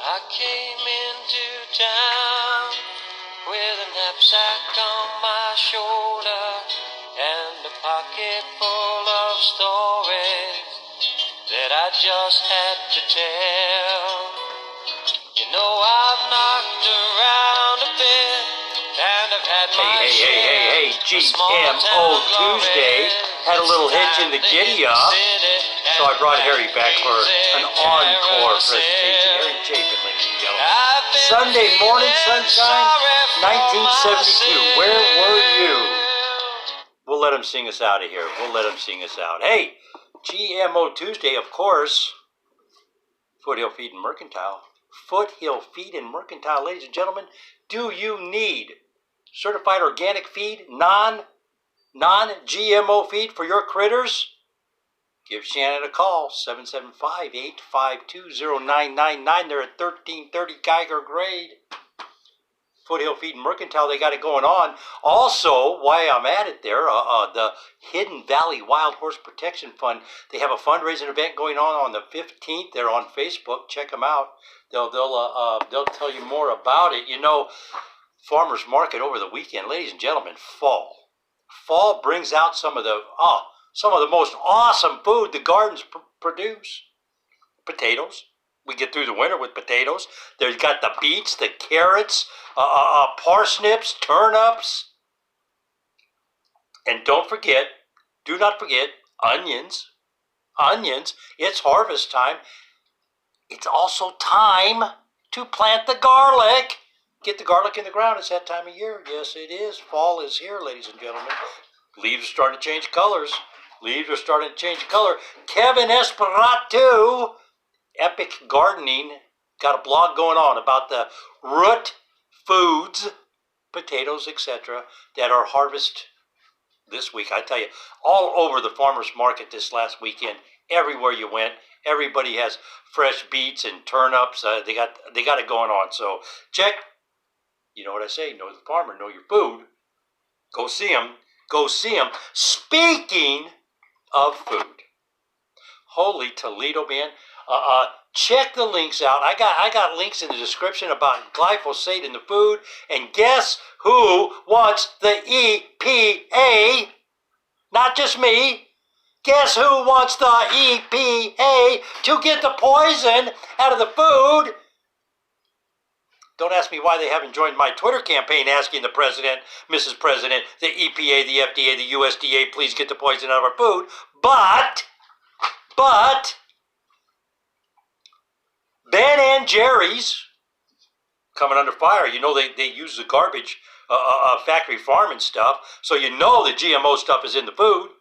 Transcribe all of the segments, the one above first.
I came into town with a knapsack on my shoulder and a pocket full of stories that I just had to tell. You know, I've knocked around a bit and I've had my Hey, GMO Tuesday. Had a little hitch in the giddy up, so I brought Harry back for an encore presentation. Harry Chapin, ladies and gentlemen. Sunday morning sunshine, 1972. Where were you? We'll let him sing us out of here. Hey, GMO Tuesday, of course. Foothill Feed and Mercantile. Foothill Feed and Mercantile, ladies and gentlemen. Do you need certified organic feed, non-GMO feed for your critters? Give Shannon a call, 775-852-0999. They're at 1330 Geiger Grade. Foothill Feed and Mercantile, they got it going on. Also, while I'm at it there, the Hidden Valley Wild Horse Protection Fund, they have a fundraising event going on the 15th. They're on Facebook. Check them out. They'll tell you more about it. You know, farmers market over the weekend, ladies and gentlemen. Fall brings out some of the most awesome food the gardens produce. Potatoes. We get through the winter with potatoes. They've got the beets, the carrots, parsnips, turnips. And do not forget, onions. It's harvest time. It's also time to plant the garlic. Get the garlic in the ground. It's that time of year. Yes, it is. Fall is here, ladies and gentlemen. Leaves are starting to change colors. Kevin Esperatu, Epic Gardening, got a blog going on about the root foods, potatoes, etc., that are harvested this week. I tell you, all over the farmers market this last weekend, everywhere you went, everybody has fresh beets and turnips. They got it going on. So check. You know what I say? Know the farmer, know your food. Go see them. Speaking of food, holy Toledo, man. Check the links out. I got links in the description about glyphosate in the food. And guess who wants the EPA? Not just me. Guess who wants the EPA to get the poison out of the food? Don't ask me why they haven't joined my Twitter campaign asking the President, Mrs. President, the EPA, the FDA, the USDA, please get the poison out of our food. But, Ben and Jerry's coming under fire. You know, they use the garbage, factory farm and stuff, so you know the GMO stuff is in the food.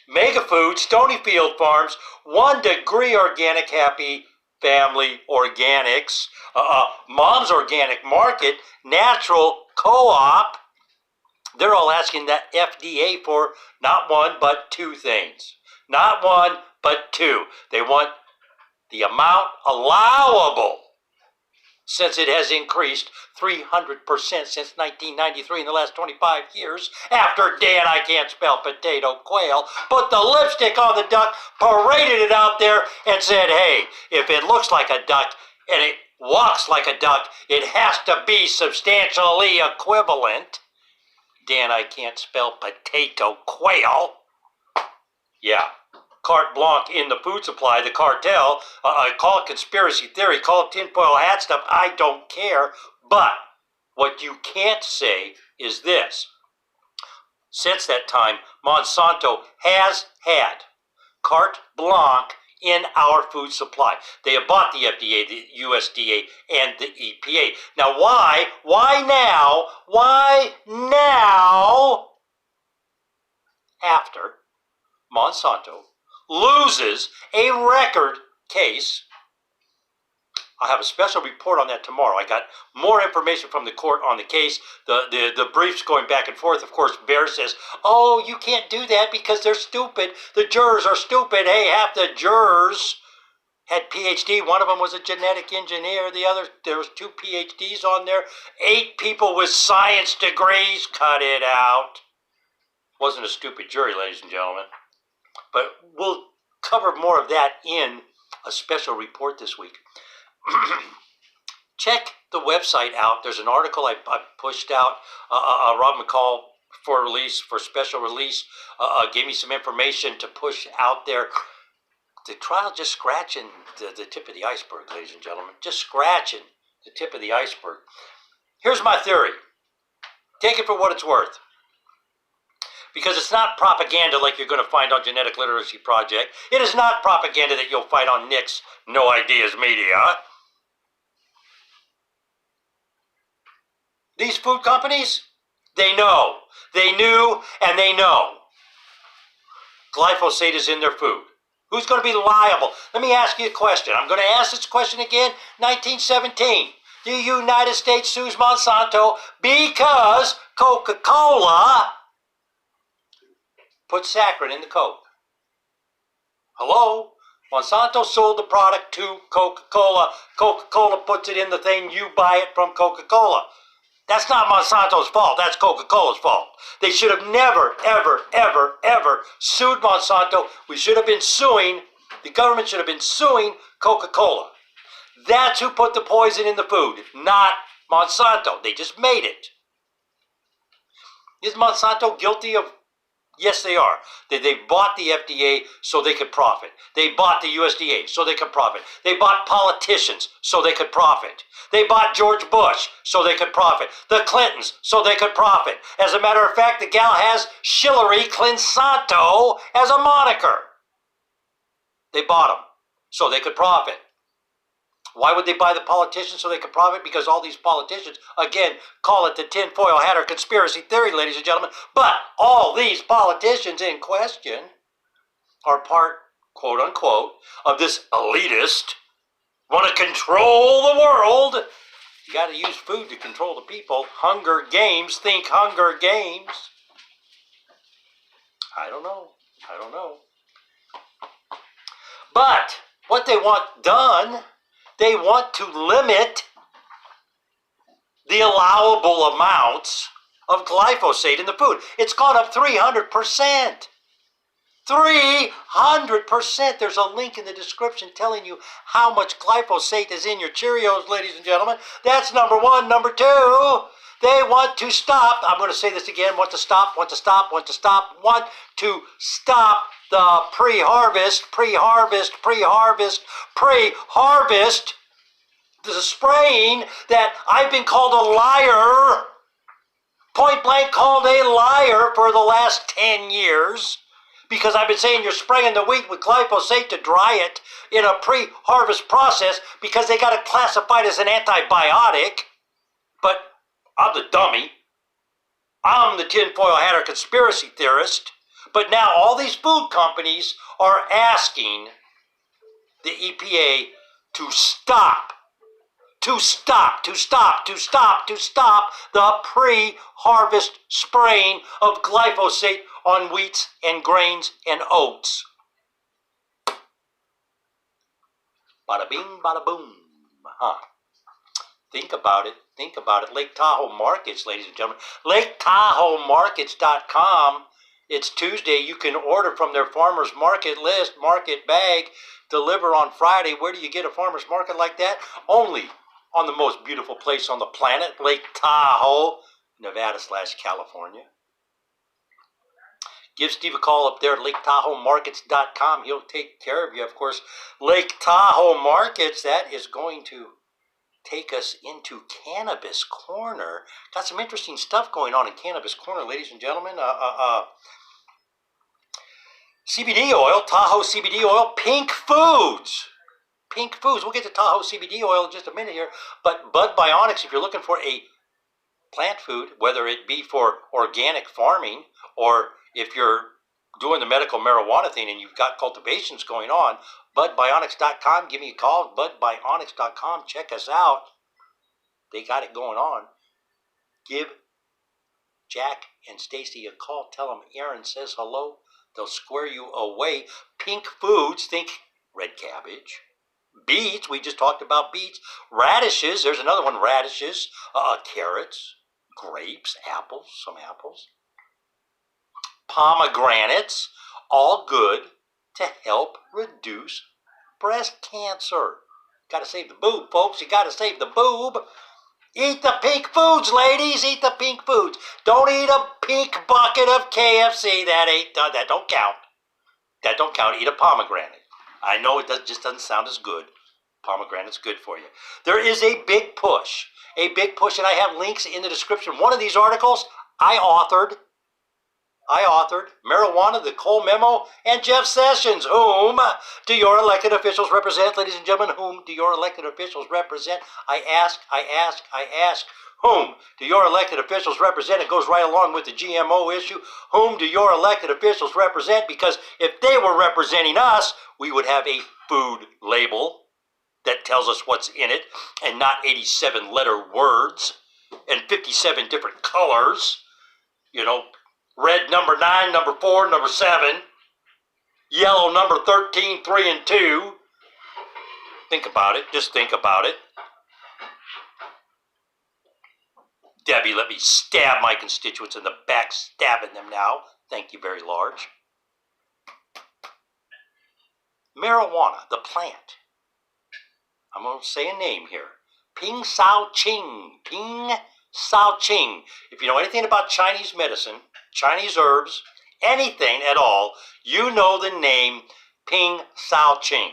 Mega Food, Stonyfield Farms, 1 Degree Organic, Happy Family Organics, Mom's Organic Market, Natural Co-op. They're all asking that FDA for not one, but two things. Not one, but two. They want the amount allowable, since it has increased 300% since 1993 in the last 25 years, after Dan, I can't spell potato, quail, put the lipstick on the duck, paraded it out there, and said, hey, if it looks like a duck and it walks like a duck, it has to be substantially equivalent. Dan, I can't spell potato, quail. Yeah. Carte blanche in the food supply, the cartel, call it conspiracy theory, call it tinfoil hat stuff, I don't care. But what you can't say is this. Since that time, Monsanto has had carte blanche in our food supply. They have bought the FDA, the USDA, and the EPA. Now why now, after Monsanto loses a record case? I'll have a special report on that tomorrow. I got more information from the court on the case. The briefs going back and forth. Of course, Bear says, oh, you can't do that because they're stupid. The jurors are stupid. Hey, half the jurors had PhD. One of them was a genetic engineer. There was 2 PhDs on there. 8 people with science degrees. Cut it out. Wasn't a stupid jury, ladies and gentlemen. But we'll cover more of that in a special report this week. check the website out. There's an article I pushed out. Rob McCall for special release, gave me some information to push out there. The trial just scratching the tip of the iceberg, ladies and gentlemen. Just scratching the tip of the iceberg. Here's my theory. Take it for what it's worth. Because it's not propaganda like you're going to find on Genetic Literacy Project. It is not propaganda that you'll find on Nick's No Ideas Media. These food companies, they know. They knew and they know. Glyphosate is in their food. Who's going to be liable? Let me ask you a question. I'm going to ask this question again. 1917. The United States sues Monsanto because Coca-Cola put saccharin in the Coke. Hello? Monsanto sold the product to Coca-Cola. Coca-Cola puts it in the thing. You buy it from Coca-Cola. That's not Monsanto's fault. That's Coca-Cola's fault. They should have never, ever, ever, ever sued Monsanto. We should have been suing, the government should have been suing Coca-Cola. That's who put the poison in the food, not Monsanto. They just made it. Is Monsanto guilty of? Yes, they are. They bought the FDA so they could profit. They bought the USDA so they could profit. They bought politicians so they could profit. They bought George Bush so they could profit. The Clintons so they could profit. As a matter of fact, the gal has Hillary Clinsanto as a moniker. They bought them so they could profit. Why would they buy the politicians so they could profit? Because all these politicians, again, call it the tinfoil hatter conspiracy theory, ladies and gentlemen, but all these politicians in question are part, quote unquote, of this elitist, want to control the world. You got to use food to control the people. Hunger Games, think Hunger Games. I don't know. But what they want done, they want to limit the allowable amounts of glyphosate in the food. It's gone up 300%. 300%. There's a link in the description telling you how much glyphosate is in your Cheerios, ladies and gentlemen. That's number one. Number two, they want to stop. I'm going to say this again. Want to stop the pre-harvest, the spraying that I've been called a liar, point blank called a liar for the last 10 years, because I've been saying you're spraying the wheat with glyphosate to dry it in a pre-harvest process because they got it classified as an antibiotic. But I'm the dummy. I'm the tinfoil hatter conspiracy theorist. But now all these food companies are asking the EPA to stop the pre-harvest spraying of glyphosate on wheats and grains and oats. Bada bing, bada boom. Think about it. Lake Tahoe Markets, ladies and gentlemen. LakeTahoeMarkets.com. It's Tuesday. You can order from their farmers market list, market bag, deliver on Friday. Where do you get a farmers market like that? Only on the most beautiful place on the planet, Lake Tahoe, Nevada/California. Give Steve a call up there at LakeTahoeMarkets.com. He'll take care of you. Of course, Lake Tahoe Markets, that is going to take us into Cannabis Corner. Got some interesting stuff going on in Cannabis Corner, ladies and gentlemen. CBD oil, Tahoe CBD oil, Pink Foods. We'll get to Tahoe CBD oil in just a minute here. But Bud Bionics, if you're looking for a plant food, whether it be for organic farming or if you're doing the medical marijuana thing and you've got cultivations going on, budbionics.com, give me a call, budbionics.com, check us out. They got it going on. Give Jack and Stacy a call, tell them Aaron says hello. They'll square you away. Pink Foods, think red cabbage. Beets, we just talked about beets. Radishes, there's another one, radishes. Carrots, grapes, apples, some apples. Pomegranates, all good to help reduce breast cancer. Got to save the boob, folks. You got to save the boob. Eat the pink foods, ladies. Eat the pink foods. Don't eat a pink bucket of KFC. That don't count. That don't count. Eat a pomegranate. I know it just doesn't sound as good. Pomegranate's good for you. There is a big push, and I have links in the description. One of these articles I authored. Marijuana, the Cole Memo, and Jeff Sessions. Whom do your elected officials represent? Ladies and gentlemen, whom do your elected officials represent? I ask. Whom do your elected officials represent? It goes right along with the GMO issue. Whom do your elected officials represent? Because if they were representing us, we would have a food label that tells us what's in it, and not 87-letter words and 57 different colors. You know, red number 9, number 4, number 7. Yellow number 13, 3, and 2. Think about it. Just think about it. Debbie, let me stab my constituents in the back, stabbing them now. Thank you very large. Marijuana, the plant. I'm going to say a name here. Ping Sao Ching. Ping Sao Ching. If you know anything about Chinese medicine, Chinese herbs, anything at all, you know the name Ping Sao Ching.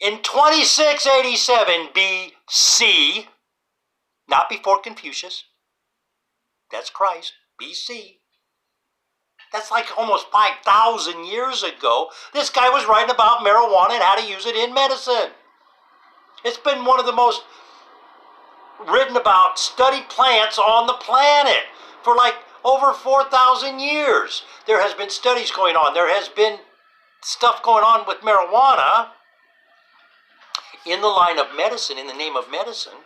In 2687 BC, not before Confucius, that's Christ, BC. That's like almost 5,000 years ago. This guy was writing about marijuana and how to use it in medicine. It's been one of the most written about, studied plants on the planet for like over 4,000 years. There has been studies going on. There has been stuff going on with marijuana in the line of medicine, in the name of medicine.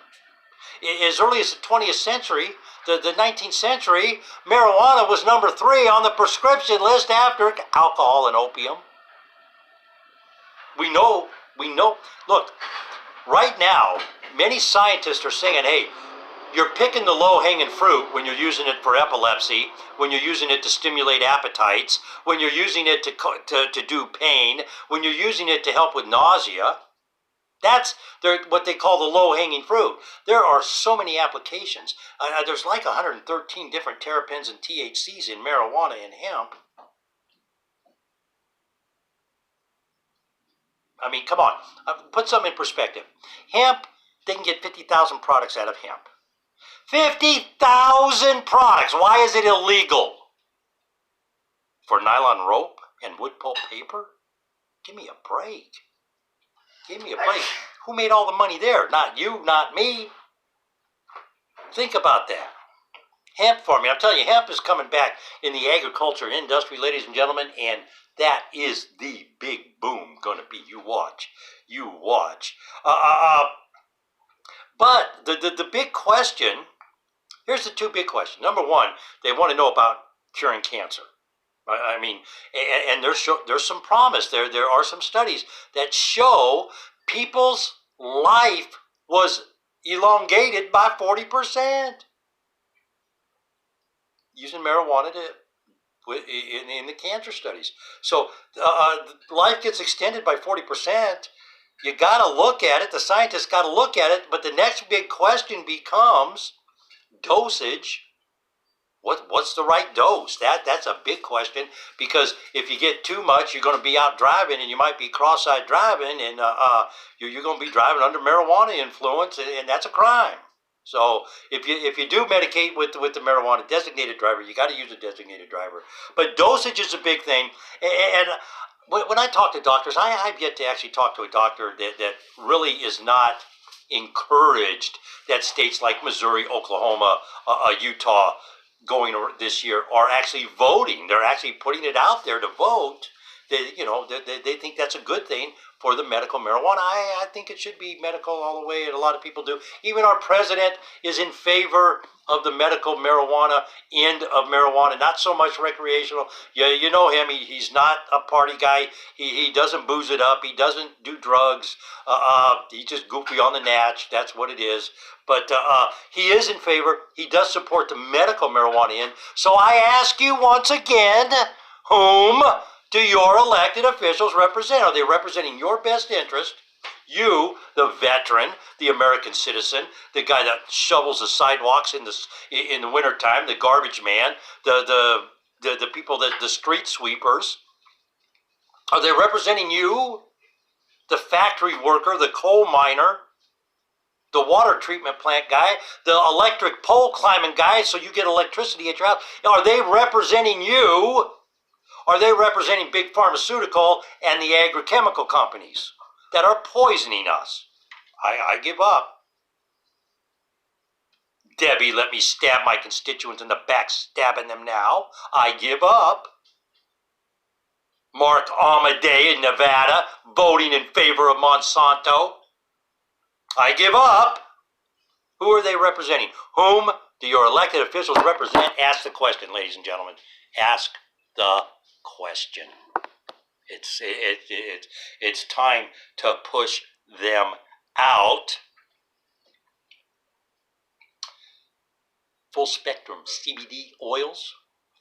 As early as the 20th century, the 19th century, marijuana was number 3 on the prescription list after alcohol and opium. We know, look, right now, many scientists are saying, hey, you're picking the low-hanging fruit when you're using it for epilepsy, when you're using it to stimulate appetites, when you're using it to do pain, when you're using it to help with nausea. That's what they call the low-hanging fruit. There are so many applications. There's like 113 different terpenes and THCs in marijuana and hemp. I mean, come on. Put something in perspective. Hemp, they can get 50,000 products out of hemp. 50,000 products! Why is it illegal? For nylon rope and wood pulp paper? Give me a break. Give me a break. Who made all the money there? Not you, not me. Think about that. Hemp farming. I'm telling you, hemp is coming back in the agriculture industry, ladies and gentlemen, and that is the big boom going to be. You watch. You watch. But the big question, here's the 2 big questions. Number 1, they want to know about curing cancer. I mean, and there's some promise. There are some studies that show people's life was elongated by 40% using marijuana in the cancer studies. So life gets extended by 40%. You got to look at it. The scientists got to look at it. But the next big question becomes dosage. What's the right dose? That's a big question, because if you get too much, you're going to be out driving, and you might be cross-eyed driving, and you're going to be driving under marijuana influence, and that's a crime. So if you do medicate with the marijuana, designated driver, you got to use a designated driver. But dosage is a big thing, and when I talk to doctors, I've yet to actually talk to a doctor that really is not encouraged that states like Missouri, Oklahoma, Utah, going this year are actually voting. They're actually putting it out there to vote. They think that's a good thing for the medical marijuana. I think it should be medical all the way, and a lot of people do. Even our president is in favor of the medical marijuana end of marijuana, not so much recreational. You know him. He's not a party guy. He doesn't booze it up. He doesn't do drugs. He's just goofy on the natch. That's what it is. But he is in favor. He does support the medical marijuana end. So I ask you once again, whom do your elected officials represent? Are they representing your best interest? You, the veteran, the American citizen, the guy that shovels the sidewalks in the wintertime, the garbage man, the people the street sweepers. Are they representing you, the factory worker, the coal miner, the water treatment plant guy, the electric pole climbing guy so you get electricity at your house? Are they representing you? Are they representing big pharmaceutical and the agrochemical companies that are poisoning us? I give up. Debbie, let me stab my constituents in the back, stabbing them now. I give up. Mark Aladay in Nevada, voting in favor of Monsanto. I give up. Who are they representing? Whom do your elected officials represent? Ask the question, ladies and gentlemen. Ask the question. It's time to push them out. Full spectrum CBD oils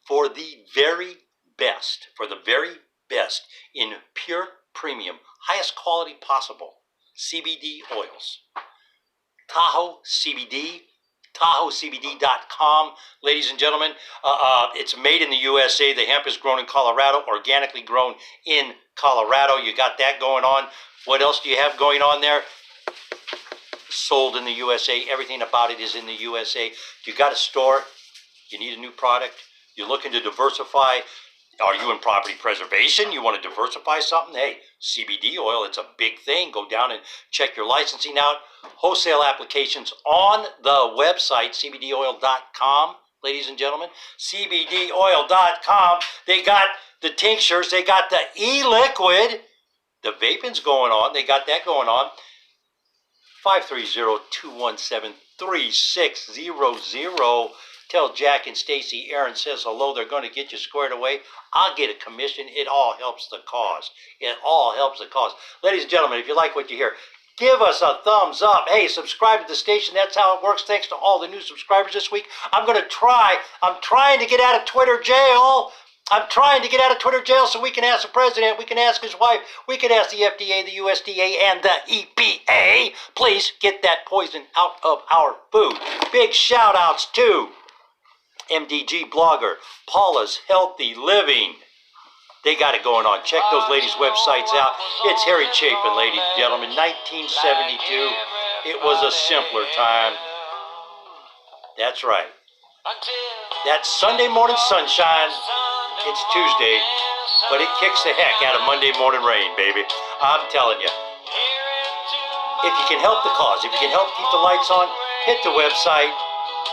for the very best, in pure premium, highest quality possible CBD oils. Tahoe CBD, TahoeCBD.com. Ladies and gentlemen, it's made in the USA. The hemp is grown in Colorado, organically grown in Colorado. You got that going on. What else do you have going on there? Sold in the USA. Everything about it is in the USA. You got a store. You need a new product. You're looking to diversify. Are you in property preservation? You want to diversify something? Hey, CBD oil, it's a big thing. Go down and check your licensing out. Wholesale applications on the website, cbdoil.com, ladies and gentlemen. cbdoil.com. They got the tinctures. They got the e-liquid. The vaping's going on. They got that going on. 530-217-3600. Tell Jack and Stacy Aaron says hello. They're going to get you squared away. I'll get a commission. It all helps the cause. It all helps the cause. Ladies and gentlemen, if you like what you hear, give us a thumbs up. Hey, subscribe to the station. That's how it works. Thanks to all the new subscribers this week. I'm trying to get out of Twitter jail. I'm trying to get out of Twitter jail so we can ask the president, we can ask his wife, we can ask the FDA, the USDA, and the EPA. Please get that poison out of our food. Big shout outs to MDG blogger, Paula's Healthy Living. They got it going on. Check those ladies' websites out. It's Harry Chapin, ladies and gentlemen. 1972. It was a simpler time. That's right. That Sunday morning sunshine. It's Tuesday, but it kicks the heck out of Monday morning rain, baby. I'm telling you. If you can help the cause, if you can help keep the lights on, hit the website.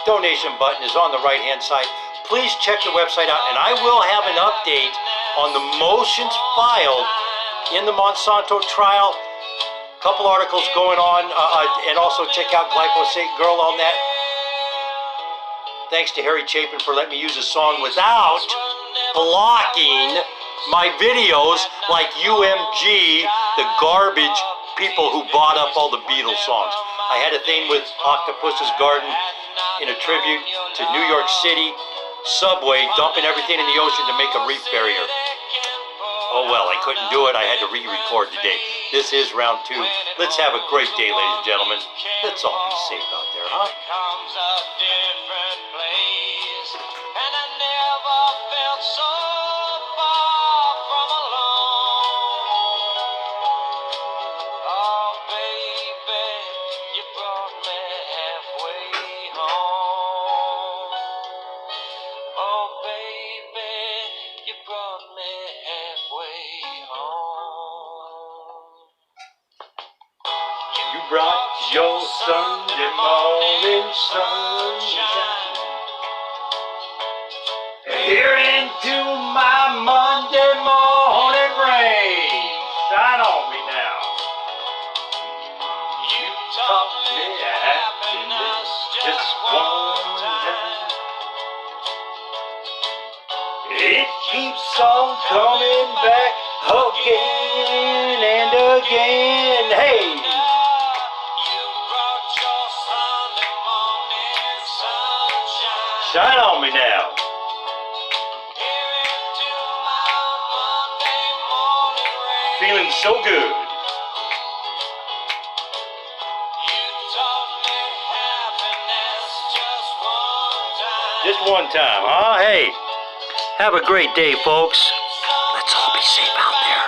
Donation button is on the right-hand side. Please check the website out, and I will have an update on the motions filed in the Monsanto trial. A couple articles going on, and also check out Glyphosate Girl on that. Thanks to Harry Chapin for letting me use his song without blocking my videos like UMG, the garbage people who bought up all the Beatles songs. I had a thing with Octopus's Garden in a tribute to New York City subway dumping everything in the ocean to make a reef barrier. Oh well, I couldn't do it. I had to re-record today. This is round 2. Let's have a great day, ladies and gentlemen. Let's all be safe out there, huh? Brought your Sunday morning sunshine here into my Monday morning rain. Shine on me now. You taught me happiness just one time. It keeps on coming back again and again. Hey! Shine on me now. Feeling so good. Just one time, huh? Hey, have a great day, folks. Let's all be safe out there.